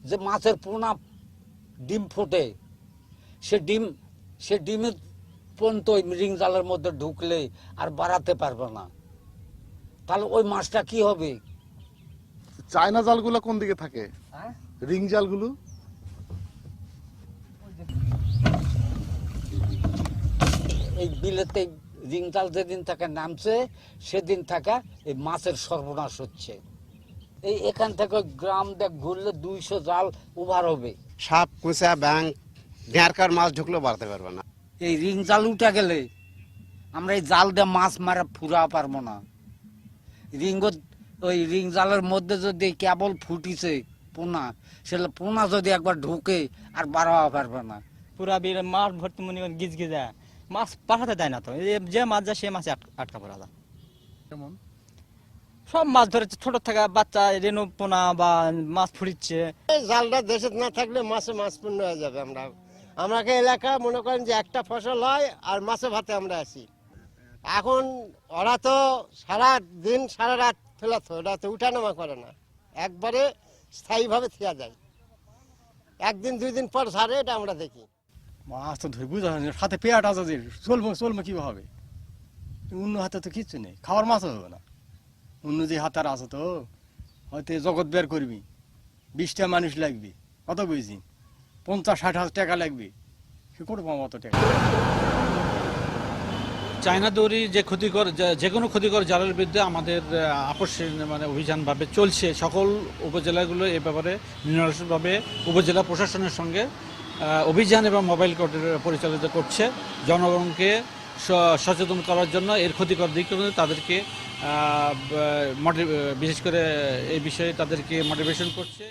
যে মাছের পোনা ডিম ফোটে, সে ডিমের পর্যন্ত ওই রিং জালের মধ্যে ঢুকলে আর বাড়াতে পারবে না, তাহলে ওই মাছটা কি হবে? চায়না জালগুলো কোন দিকে থাকে? রিং জালগুলো এই বিলেতে রিং জাল যেদিন থেকে নামছে সেদিন থেকে এই মাছের সর্বনাশ হচ্ছে। এই এখান থেকে গ্রাম দেখ ঘুরলে 200 জাল ওভার হবে। সাপ, কুঁচা, ব্যাং, দেড়কার মাছ ঢুকলেও বাড়তে পারবে না। এই রিং জাল উঠে গেলে আমরা এই জাল দিয়ে মাছ মারা ফুরা পারবো না। ওই রিং জালের মধ্যে যদি কেবল ফুটিছে পোনা, সেটা পোনা যদি একবার ঢুকে আর বাড়াওয়া পারবে না। পুরা বিল মাছ ভর্তি মনে করেন গিজ গিজা, মাছ পাঠাতে দেয় না তো, যে মাছ যায় সে মাছে আটকা পড়া যায়। কেমন? সব মাছ ধরে ছোট থেকে বাচ্চা রেণু পোনা বা মাছ ফুটিচ্ছে। জালটা দেশে না থাকলে মাছে মাছ পূর্ণ হয়ে যাবে। আমাকে এলাকা মনে করেন যে একটা ফসল হয় আর মাছে ভাতে আমরা আছি। এখন ওরা তো সারা দিন সারা রাত ফেলাতো, ওরা তো উঠানামা করে না, একবারে স্থায়ীভাবে থেয়া যায়। একদিন 2 দিন পর ছাড়ে, এটা আমরা দেখি। মাছ তো ধরে বুঝা হয় সাথে পেয়াটা যদি চলবো কিভাবে? অন্য হাতে তো কিচ্ছু নেই, খাওয়ার মাছও হবে না। অন্য যে হাতার আছে তো হয়তো জগৎ বের করবি, 20টা মানুষ লাগবে, কত বুঝি 50-60 হাজার টাকা লাগবে, সে করে পাবো অত টাকা? চায়না দড়ি যে কোনো ক্ষতিকর জালের বিরুদ্ধে আমাদের আপসের অভিযানভাবে চলছে। সকল উপজেলাগুলো এ ব্যাপারে নিরলসভাবে উপজেলা প্রশাসনের সঙ্গে অভিযান এবং মোবাইল কোর্ট পরিচালিত করছে। জনগণকে সচেতন করার জন্য এর ক্ষতিকর দিকগুলো তাদেরকে বিশেষ করে এই বিষয়ে তাদেরকে মোটিভেশন করছে।